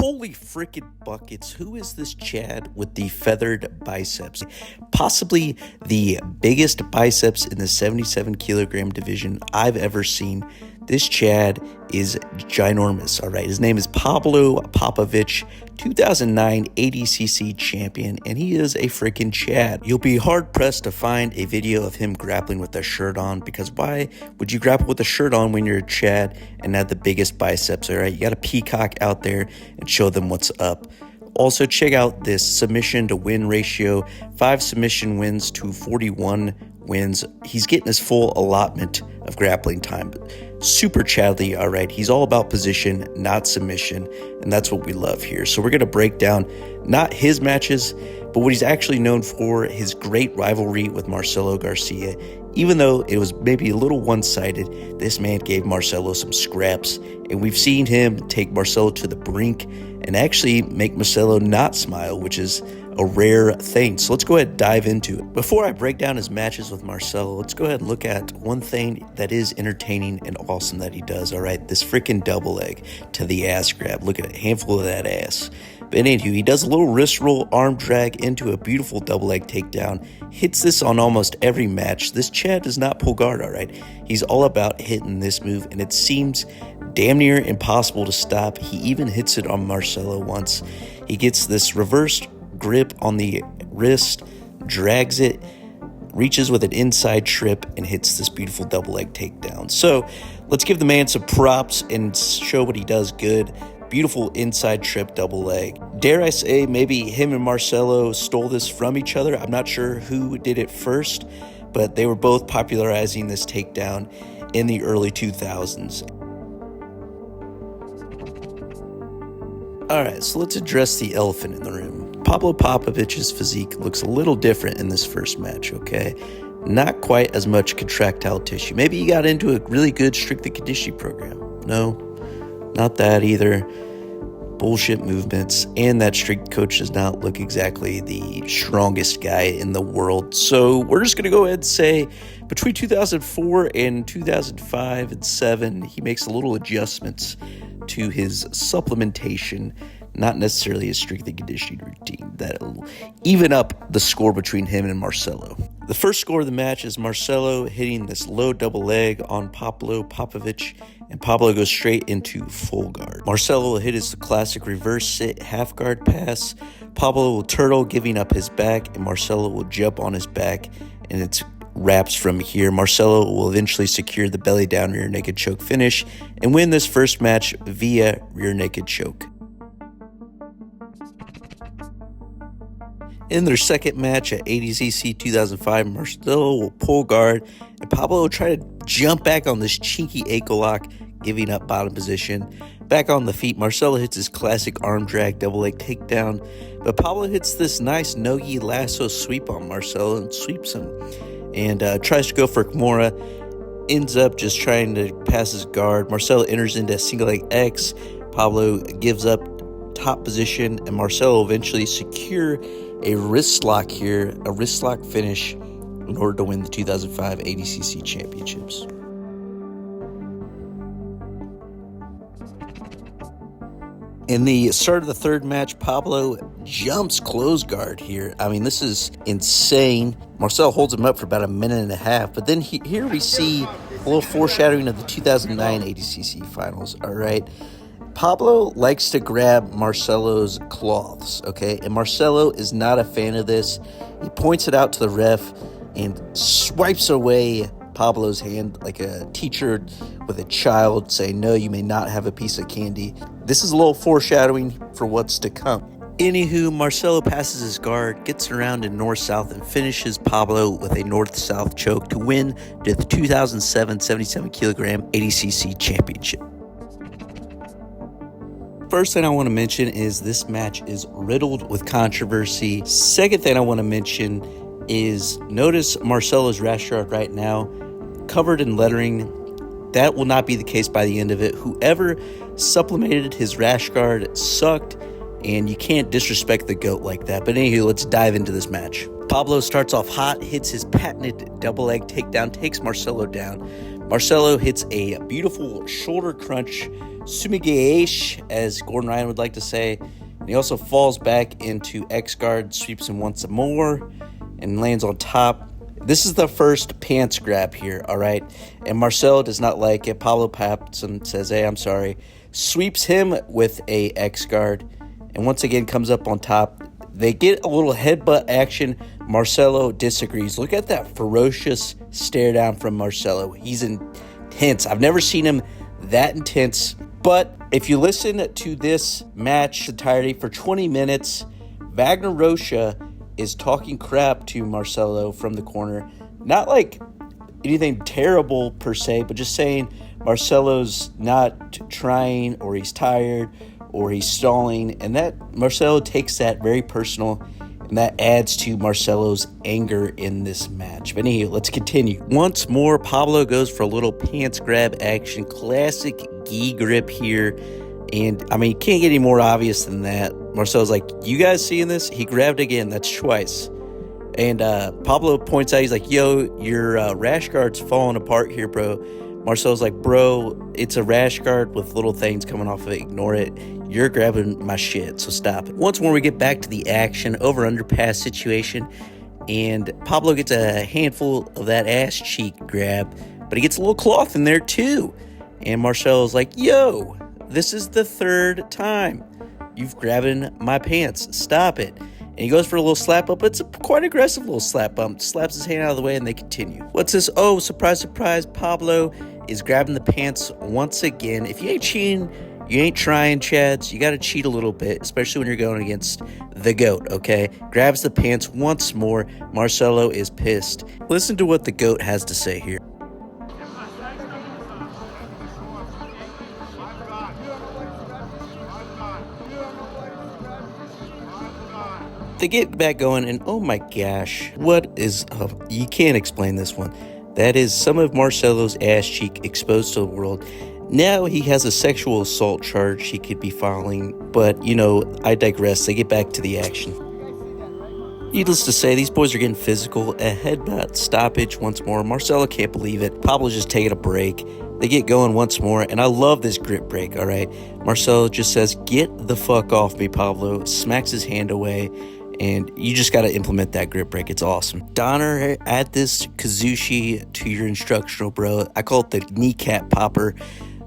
Holy frickin' buckets, who is this Chad with the feathered biceps? Possibly the biggest biceps in the 77 kilogram division I've ever seen. This Chad is ginormous, all right? His name is Pablo Popovitch, 2009 ADCC champion, and he is a freaking Chad. You'll be hard-pressed to find a video of him grappling with a shirt on, because why would you grapple with a shirt on when you're a Chad and have the biggest biceps, all right? You got to peacock out there and show them what's up. Also, check out this submission to win ratio, 5 submission wins to 41 wins. He's getting his full allotment of grappling time. Super Chadly, all right. He's all about position, not submission, and that's what we love here. So we're going to break down not his matches, but what he's actually known for, his great rivalry with Marcelo Garcia. Even though it was maybe a little one-sided, this man gave Marcelo some scraps, and we've seen him take Marcelo to the brink and actually make Marcelo not smile, which is a rare thing. So let's go ahead and dive into it. Before I break down his matches with Marcelo, let's go ahead and look at one thing that is entertaining and awesome that he does, all right? This freaking double leg to the ass grab. Look at a handful of that ass. But anywho, he does a little wrist roll, arm drag into a beautiful double leg takedown. Hits this on almost every match. This Chad does not pull guard, all right? He's all about hitting this move, and it seems damn near impossible to stop. He even hits it on Marcelo once. He gets this reversed grip on the wrist, drags it, reaches with an inside trip, and hits this beautiful double leg takedown. So let's give the man some props and show what he does good. Beautiful inside trip double leg. Dare I say maybe him and Marcelo stole this from each other. I'm not sure who did it first, but they were both popularizing this takedown in the early 2000s. All right, so let's address the elephant in the room. Pablo Popovitch's physique looks a little different in this first match, okay? Not quite as much contractile tissue. Maybe he got into a really good strength and conditioning program. No, not that either. Bullshit movements, and that strength coach does not look exactly the strongest guy in the world. So we're just going to go ahead and say between 2004 and 2005 and 7, he makes a little adjustments to his supplementation, not necessarily his strength and conditioning routine. That'll even up the score between him and Marcelo. The first score of the match is Marcelo hitting this low double leg on Pablo Popovitch, and Pablo goes straight into full guard. Marcelo will hit his classic reverse sit half guard pass. Pablo will turtle, giving up his back, and Marcelo will jump on his back, and it's wraps from here. Marcelo will eventually secure the belly down rear naked choke finish and win this first match via rear naked choke. In their second match at ADCC 2005, Marcelo will pull guard, and Pablo will try to jump back on this cheeky ankle lock, giving up bottom position. Back on the feet, Marcelo hits his classic arm drag double leg takedown, but Pablo hits this nice no-gi lasso sweep on Marcelo and sweeps him, and tries to go for Kimura, ends up just trying to pass his guard. Marcelo enters into a single leg X. Pablo gives up top position, and Marcelo eventually secure a wrist lock here, a wrist lock finish, in order to win the 2005 ADCC championships. In the start of the third match, Pablo jumps close guard here. I mean, this is insane. Marcelo holds him up for about a minute and a half, but then here we see a little foreshadowing of the 2009 ADCC finals, all right? Pablo likes to grab Marcelo's cloths, okay? And Marcelo is not a fan of this. He points it out to the ref and swipes away Pablo's hand like a teacher with a child saying, no, you may not have a piece of candy. This is a little foreshadowing for what's to come. Anywho, Marcelo passes his guard, gets around in north-south, and finishes Pablo with a north-south choke to win the 2007 77 kilogram ADCC championship. First thing I want to mention is this match is riddled with controversy. Second thing I want to mention is notice Marcelo's rash guard right now covered in lettering. That will not be the case by the end of it. Whoever supplemented his rash guard sucked, and you can't disrespect the GOAT like that. But anywho, let's dive into this match. Pablo starts off hot, hits his patented double leg takedown, takes Marcelo down. Marcelo hits a beautiful shoulder crunch Sumigaesh, as Gordon Ryan would like to say. And he also falls back into X guard, sweeps him once more, and lands on top. This is the first pants grab here, all right? And Marcelo does not like it. Pablo paps him, says, hey, I'm sorry. Sweeps him with a X guard, and once again comes up on top. They get a little headbutt action. Marcelo disagrees. Look at that ferocious stare down from Marcelo. He's intense. I've never seen him that intense. But if you listen to this match entirety for 20 minutes, Wagner Rocha is talking crap to Marcelo from the corner. Not like anything terrible per se, but just saying Marcelo's not trying, or he's tired, or he's stalling. And that Marcelo takes that very personal, and that adds to Marcelo's anger in this match. But anyway, let's continue. Once more, Pablo goes for a little pants grab action. Classic gi grip here. And, I mean, you can't get any more obvious than that. Marcelo's like, you guys seeing this? He grabbed again. That's twice. And Pablo points out, he's like, yo, your rash guard's falling apart here, bro. Marcelo's like, bro, it's a rash guard with little things coming off of it. Ignore it. You're grabbing my shit, so stop it. Once more, we get back to the action, over-underpass situation. And Pablo gets a handful of that ass cheek grab, but he gets a little cloth in there too. And Marcelo's like, yo, this is the third time you've grabbing my pants. Stop it. And he goes for a little slap up. It's a quite aggressive little slap bump. Slaps his hand out of the way, and they continue. What's this? Oh, surprise, surprise. Pablo is grabbing the pants once again. If you ain't cheating, you ain't trying, Chads. You got to cheat a little bit, especially when you're going against the GOAT, okay? Grabs the pants once more. Marcelo is pissed. Listen to what the GOAT has to say here. They get back going, and oh my gosh, what is up? You can't explain this one. That is some of Marcelo's ass cheek exposed to the world. Now he has a sexual assault charge he could be filing, but, you know, I digress. They get back to the action. Needless to say, these boys are getting physical. A headbutt stoppage once more. Marcelo can't believe it. Pablo's just taking a break. They get going once more, and I love this grip break, all right? Marcelo just says, get the fuck off me, Pablo. Smacks his hand away, and you just got to implement that grip break. It's awesome. Donner, add this Kazushi to your instructional, bro. I call it the kneecap popper.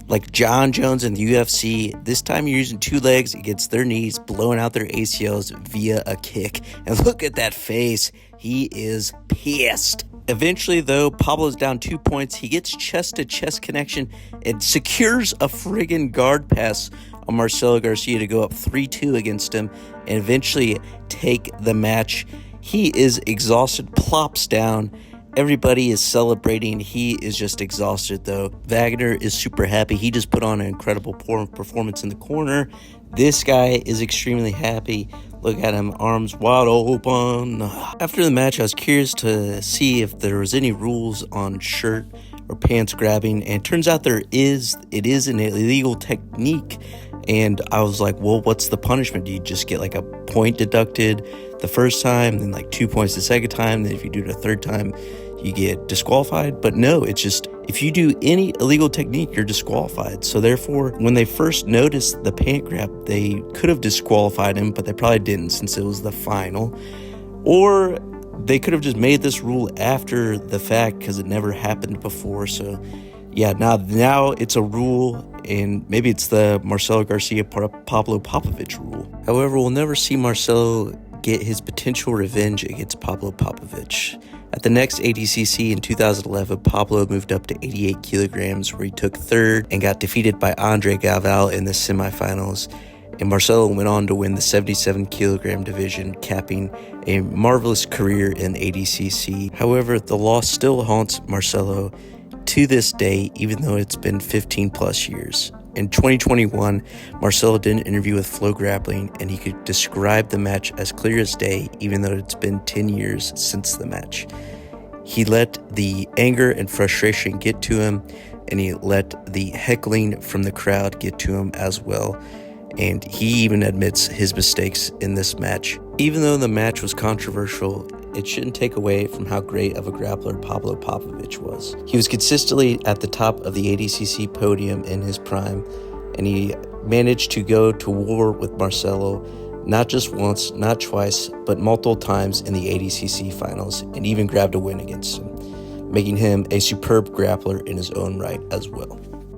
Like John Jones in the UFC, this time you're using two legs against their knees, blowing out their ACLs via a kick. And look at that face. He is pissed. Eventually, though, Pablo's down 2 points. He gets chest-to-chest connection and secures a friggin' guard pass on Marcelo Garcia to go up 3-2 against him and eventually take the match. He is exhausted, plops down. Everybody is celebrating. He is just exhausted, though. Wagner is super happy. He just put on an incredible performance in the corner. This guy is extremely happy. Look at him, arms wide open. After the match, I was curious to see if there was any rules on shirt or pants grabbing, and it turns out there is. It is an illegal technique. And I was like, well, what's the punishment? Do you just get like a point deducted the first time, then like 2 points the second time? Then if you do it a third time, you get disqualified? But no, it's just if you do any illegal technique, you're disqualified. So therefore, when they first noticed the pant grab, they could have disqualified him, but they probably didn't since it was the final. Or they could have just made this rule after the fact because it never happened before. So yeah, now it's a rule, and maybe it's the Marcelo Garcia Pablo Popovitch rule. However, we'll never see Marcelo get his potential revenge against Pablo Popovitch. At the next ADCC in 2011, Pablo moved up to 88 kilograms, where he took third and got defeated by Andre Galvão in the semifinals. And Marcelo went on to win the 77 kilogram division, capping a marvelous career in ADCC. However, the loss still haunts Marcelo to this day, even though it's been 15 plus years. In 2021, Marcelo did an interview with Flow Grappling, and he could describe the match as clear as day, even though it's been 10 years since the match. He let the anger and frustration get to him, and he let the heckling from the crowd get to him as well. And he even admits his mistakes in this match. Even though the match was controversial, it shouldn't take away from how great of a grappler Pablo Popovitch was. He was consistently at the top of the ADCC podium in his prime. and he managed to go to war with Marcelo not just once, not twice, but multiple times in the ADCC finals, and even grabbed a win against him, making him a superb grappler in his own right as well.